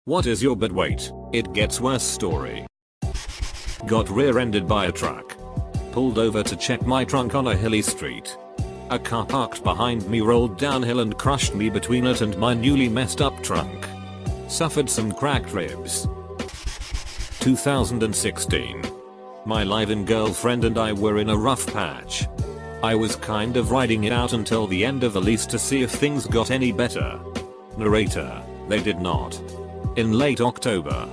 What is your but wait, it gets worse story. Got rear-ended by a truck. Pulled over to check my trunk on a hilly street. A car parked behind me rolled downhill and crushed me between it and my newly messed up trunk. Suffered some cracked ribs. 2016. My live-in girlfriend and I were in a rough patch. I was kind of riding it out until the end of the lease to see if things got any better. Narrator, they did not. In late October,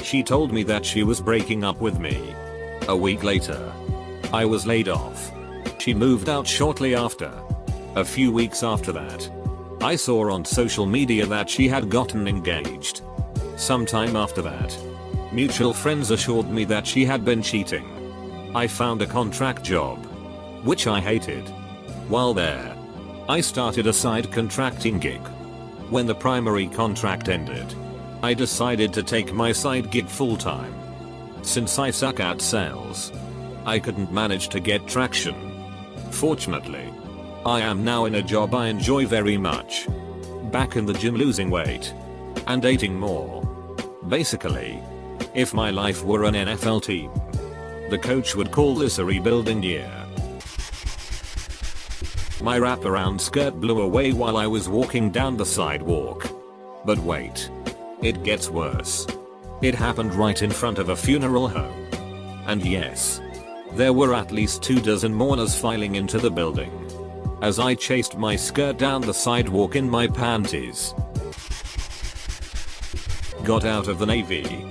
she told me that she was breaking up with me. A week later, I was laid off. She moved out shortly after. A few weeks after that, I saw on social media that she had gotten engaged. Sometime after that, mutual friends assured me that she had been cheating. I found a contract job, which I hated. While there, I started a side contracting gig. When the primary contract ended, I decided to take my side gig full-time. Since I suck at sales, I couldn't manage to get traction. Fortunately, I am now in a job I enjoy very much. Back in the gym losing weight and eating more. Basically, if my life were an NFL team, the coach would call this a rebuilding year. My wraparound skirt blew away while I was walking down the sidewalk. But wait. It gets worse. It happened right in front of a funeral home. And yes, there were at least 24 mourners filing into the building. As I chased my skirt down the sidewalk in my panties. Got out of the Navy.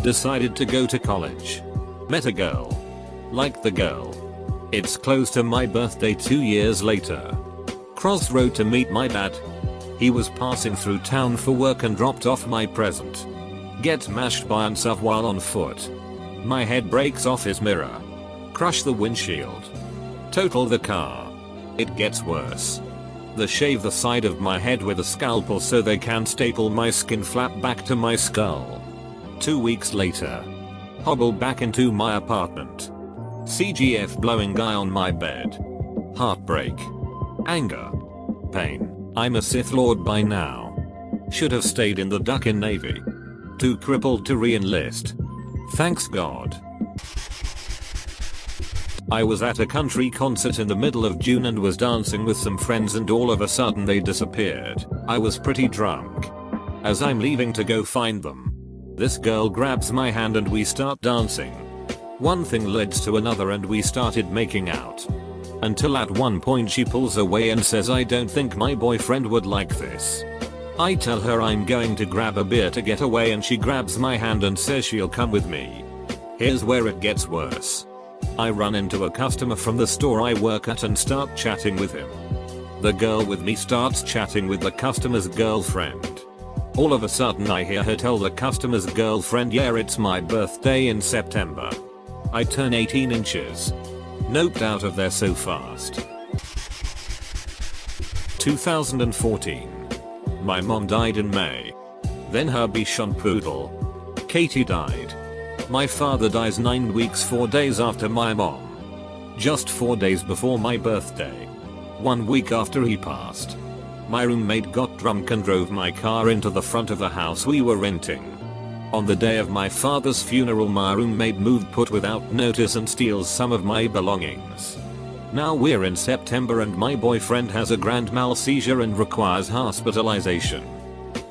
Decided to go to college. Met a girl. Liked the girl. It's close to my birthday 2 years later. Crossed road to meet my dad. He was passing through town for work and dropped off my present. Gets mashed by himself while on foot. My head breaks off his mirror. Crush the windshield. Total the car. It gets worse. They shave the side of my head with a scalpel so they can staple my skin flat back to my skull. 2 weeks later. Hobble back into my apartment. CGF blowing guy on my bed. Heartbreak. Anger. Pain. I'm a Sith Lord by now. Should have stayed in the Duckin Navy. Too crippled to re-enlist. Thanks God. I was at a country concert in the middle of June and was dancing with some friends and all of a sudden they disappeared. I was pretty drunk. As I'm leaving to go find them, this girl grabs my hand and we start dancing. One thing led to another and we started making out. Until at one point she pulls away and says I don't think my boyfriend would like this. I tell her I'm going to grab a beer to get away and she grabs my hand and says she'll come with me. Here's where it gets worse. I run into a customer from the store I work at and start chatting with him. The girl with me starts chatting with the customer's girlfriend. All of a sudden I hear her tell the customer's girlfriend, yeah, it's my birthday in September. I turn 18 inches. Noped out of there so fast. 2014. My mom died in May. Then her Bichon poodle, Katie, died. My father dies 9 weeks 4 days after my mom. Just 4 days before my birthday. 1 week after he passed. My roommate got drunk and drove my car into the front of the house we were renting. On the day of my father's funeral my roommate moved put without notice and steals some of my belongings. Now we're in September and my boyfriend has a grand mal seizure and requires hospitalization.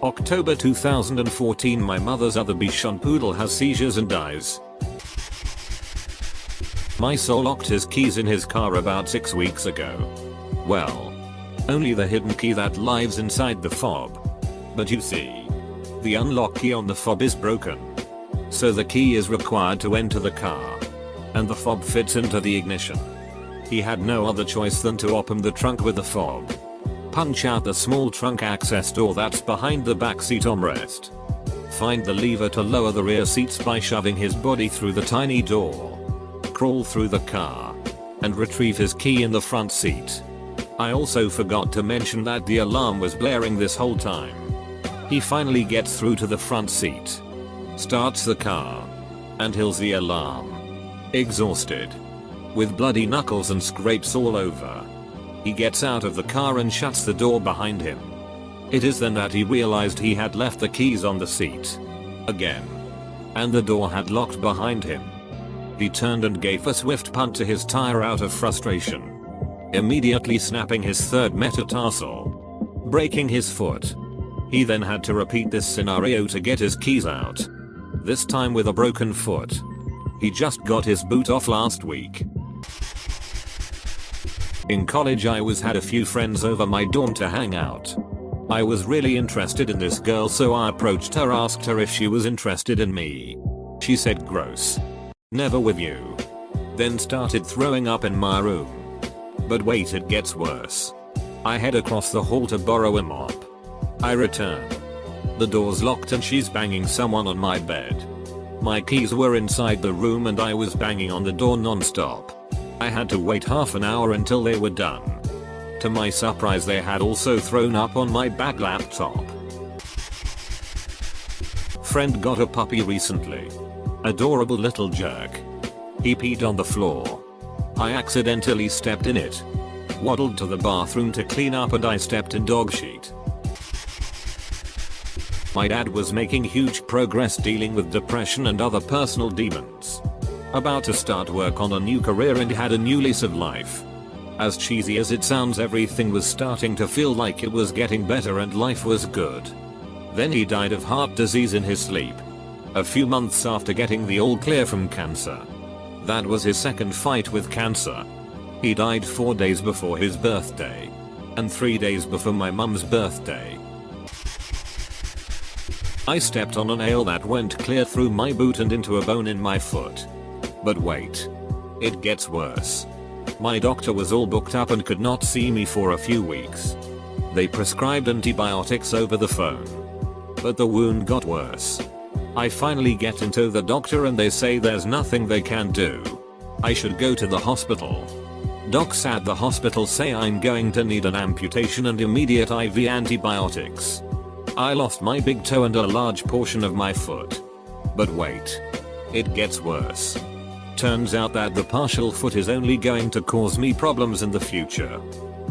October 2014 my mother's other Bichon poodle has seizures and dies. My soul locked his keys in his car about 6 weeks ago. Well, only the hidden key that lives inside the fob. But you see, the unlock key on the fob is broken. So the key is required to enter the car. And the fob fits into the ignition. He had no other choice than to open the trunk with the fob. Punch out the small trunk access door that's behind the backseat armrest. Find the lever to lower the rear seats by shoving his body through the tiny door. Crawl through the car. And retrieve his key in the front seat. I also forgot to mention that the alarm was blaring this whole time. He finally gets through to the front seat. Starts the car. And hills the alarm. Exhausted. With bloody knuckles and scrapes all over. He gets out of the car and shuts the door behind him. It is then that he realized he had left the keys on the seat. Again. And the door had locked behind him. He turned and gave a swift punt to his tire out of frustration, immediately snapping his third metatarsal, breaking his foot. He then had to repeat this scenario to get his keys out, this time with a broken foot. He just got his boot off last week. In college I had a few friends over my dorm to hang out. I was really interested in this girl, so I approached her, asked her if she was interested in me. She said gross. Never with you. Then started throwing up in my room. But wait, it gets worse. I head across the hall to borrow a mop. I return. The door's locked and she's banging someone on my bed. My keys were inside the room and I was banging on the door non-stop. I had to wait half an hour until they were done. To my surprise, they had also thrown up on my back laptop. Friend got a puppy recently. Adorable little jerk. He peed on the floor. I accidentally stepped in it. Waddled to the bathroom to clean up and I stepped in dog shit. My dad was making huge progress dealing with depression and other personal demons. About to start work on a new career and had a new lease of life. As cheesy as it sounds, everything was starting to feel like it was getting better and life was good. Then he died of heart disease in his sleep. A few months after getting the all clear from cancer. That was his second fight with cancer. He died 4 days before his birthday. And 3 days before my mum's birthday. I stepped on a nail that went clear through my boot and into a bone in my foot. But wait. It gets worse. My doctor was all booked up and could not see me for a few weeks. They prescribed antibiotics over the phone. But the wound got worse. I finally get into the doctor and they say there's nothing they can do. I should go to the hospital. Docs at the hospital say I'm going to need an amputation and immediate IV antibiotics. I lost my big toe and a large portion of my foot. But wait. It gets worse. Turns out that the partial foot is only going to cause me problems in the future.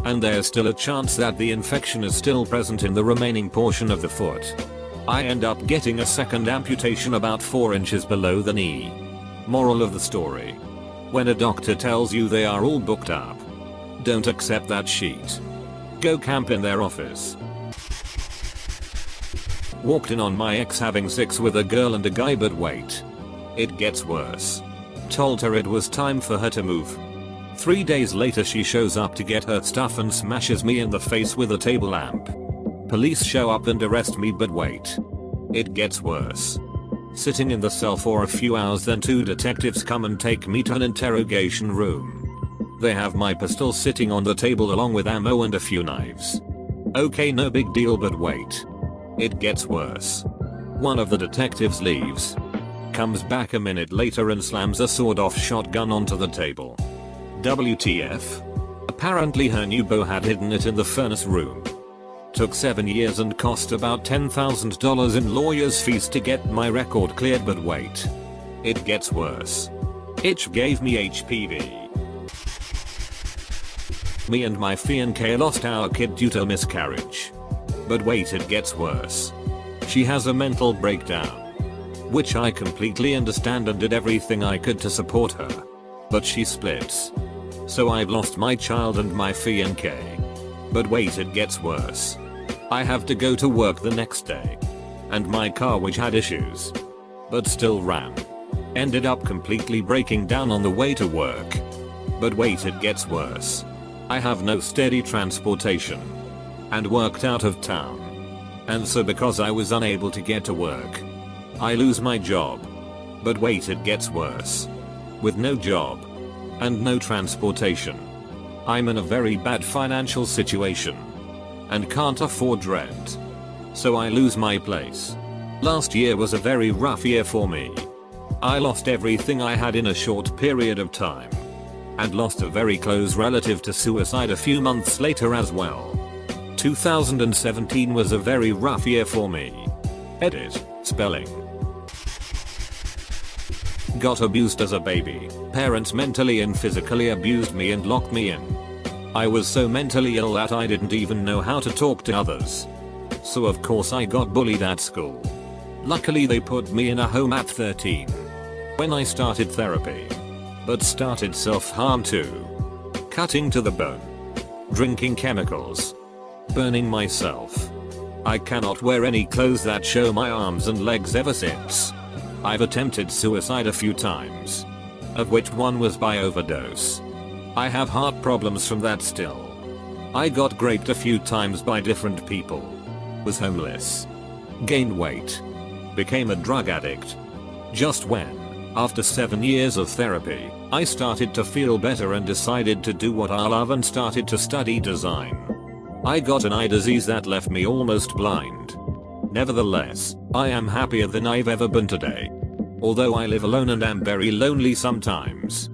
And there's still a chance that the infection is still present in the remaining portion of the foot. I end up getting a second amputation about 4 inches below the knee. Moral of the story. When a doctor tells you they are all booked up, don't accept that sheet. Go camp in their office. Walked in on my ex having sex with a girl and a guy, but wait. It gets worse. Told her it was time for her to move. 3 days later she shows up to get her stuff and smashes me in the face with a table lamp. Police show up and arrest me, but wait. It gets worse. Sitting in the cell for a few hours, then 2 detectives come and take me to an interrogation room. They have my pistol sitting on the table along with ammo and a few knives. Okay, no big deal, but wait. It gets worse. One of the detectives leaves. Comes back a minute later and slams a sawed-off shotgun onto the table. WTF? Apparently her new beau had hidden it in the furnace room. Took 7 years and cost about $10,000 in lawyer's fees to get my record cleared, but wait. It gets worse. Itch gave me HPV. Me and my fiancée lost our kid due to miscarriage. But wait, it gets worse. She has a mental breakdown. Which I completely understand and did everything I could to support her. But she splits. So I've lost my child and my fiancée. But wait, it gets worse. I have to go to work the next day. And my car, which had issues, but still ran, ended up completely breaking down on the way to work. But wait, it gets worse. I have no steady transportation. And worked out of town. And so because I was unable to get to work, I lose my job. But wait, it gets worse. With no job. And no transportation. I'm in a very bad financial situation. And can't afford rent. So I lose my place. Last year was a very rough year for me. I lost everything I had in a short period of time. And lost a very close relative to suicide a few months later as well. 2017 was a very rough year for me. Edit, spelling. Got abused as a baby. Parents mentally and physically abused me and locked me in. I was so mentally ill that I didn't even know how to talk to others. So of course I got bullied at school. Luckily they put me in a home at 13. When I started therapy. But started self-harm too. Cutting to the bone. Drinking chemicals. Burning myself. I cannot wear any clothes that show my arms and legs ever since. I've attempted suicide a few times. Of which one was by overdose. I have heart problems from that still. I got raped a few times by different people. Was homeless. Gained weight. Became a drug addict. Just when, after 7 years of therapy, I started to feel better and decided to do what I love and started to study design. I got an eye disease that left me almost blind. Nevertheless, I am happier than I've ever been today. Although I live alone and am very lonely sometimes.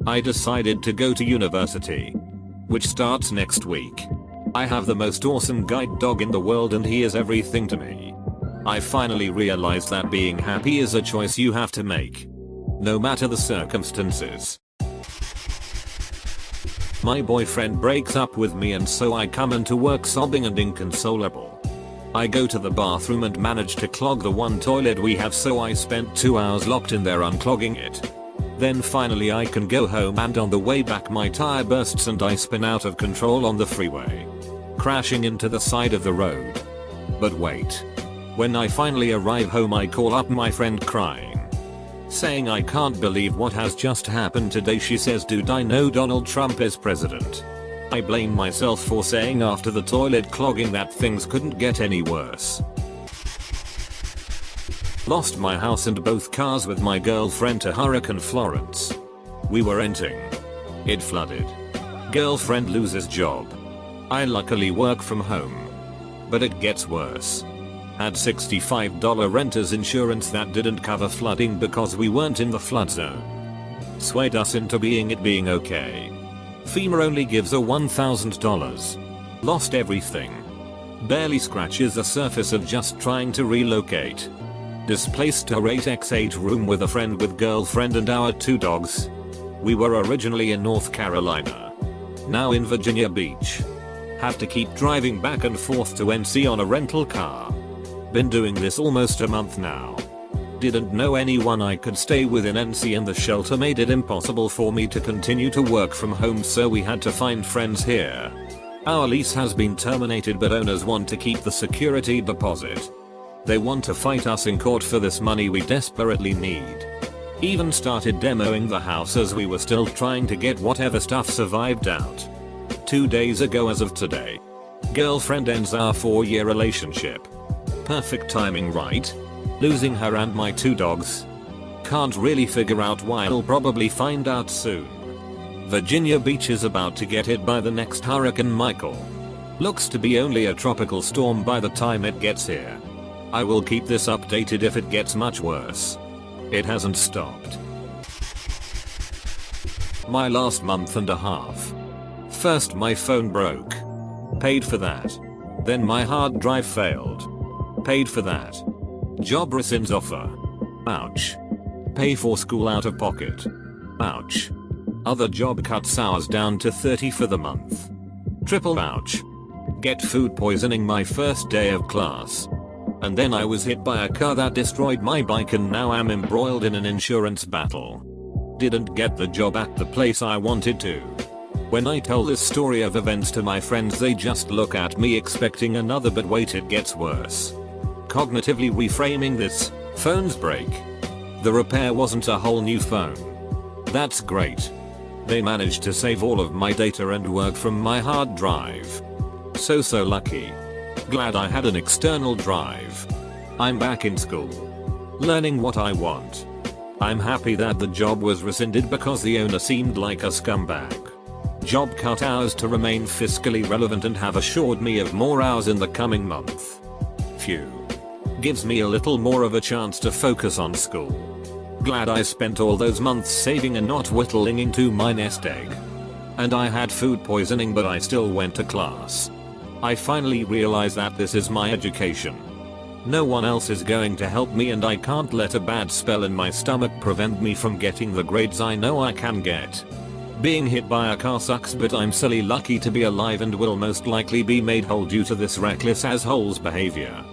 I decided to go to university. Which starts next week. I have the most awesome guide dog in the world and he is everything to me. I finally realized that being happy is a choice you have to make. No matter the circumstances. My boyfriend breaks up with me and so I come into work sobbing and inconsolable. I go to the bathroom and manage to clog the one toilet we have, so I spent 2 hours locked in there unclogging it. Then finally I can go home, and on the way back my tire bursts and I spin out of control on the freeway. Crashing into the side of the road. But wait. When I finally arrive home I call up my friend crying. Saying I can't believe what has just happened today. She says, dude, I know Donald Trump is president. I blame myself for saying after the toilet clogging that things couldn't get any worse. Lost my house and both cars with my girlfriend to Hurricane Florence. We were renting. It flooded. Girlfriend loses job. I luckily work from home. But it gets worse. Had $65 renter's insurance that didn't cover flooding because we weren't in the flood zone. Swayed us into being okay. FEMA only gives a $1,000. Lost everything. Barely scratches the surface of just trying to relocate. Displaced our 8x8 room with a friend with girlfriend and our 2 dogs. We were originally in North Carolina. Now in Virginia Beach. Have to keep driving back and forth to NC on a rental car. Been doing this almost a month now. Didn't know anyone I could stay with in NC and the shelter made it impossible for me to continue to work from home, so we had to find friends here. Our lease has been terminated but owners want to keep the security deposit. They want to fight us in court for this money we desperately need. Even started demoing the house as we were still trying to get whatever stuff survived out. 2 days ago as of today. Girlfriend ends our 4-year relationship. Perfect timing, right? Losing her and my 2 dogs. Can't really figure out why, I'll probably find out soon. Virginia Beach is about to get hit by the next Hurricane Michael. Looks to be only a tropical storm by the time it gets here. I will keep this updated if it gets much worse. It hasn't stopped. My last month and a half. First my phone broke. Paid for that. Then my hard drive failed. Paid for that. Job rescinds offer. Ouch. Pay for school out of pocket. Ouch. Other job cuts hours down to 30 for the month. Triple ouch. Get food poisoning my first day of class. And then I was hit by a car that destroyed my bike and now I'm embroiled in an insurance battle. Didn't get the job at the place I wanted to. When I tell this story of events to my friends they just look at me expecting another, but wait, it gets worse. Cognitively reframing this, phones break. The repair wasn't a whole new phone. That's great. They managed to save all of my data and work from my hard drive. So lucky. Glad I had an external drive. I'm back in school. Learning what I want. I'm happy that the job was rescinded because the owner seemed like a scumbag. Job cut hours to remain fiscally relevant and have assured me of more hours in the coming month. Phew. Gives me a little more of a chance to focus on school. Glad I spent all those months saving and not whittling into my nest egg. And I had food poisoning but I still went to class. I finally realized that this is my education. No one else is going to help me and I can't let a bad spell in my stomach prevent me from getting the grades I know I can get. Being hit by a car sucks, but I'm silly lucky to be alive and will most likely be made whole due to this reckless asshole's behavior.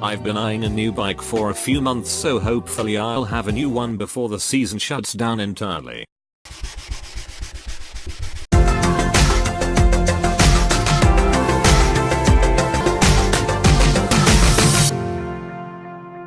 I've been eyeing a new bike for a few months, so hopefully I'll have a new one before the season shuts down entirely.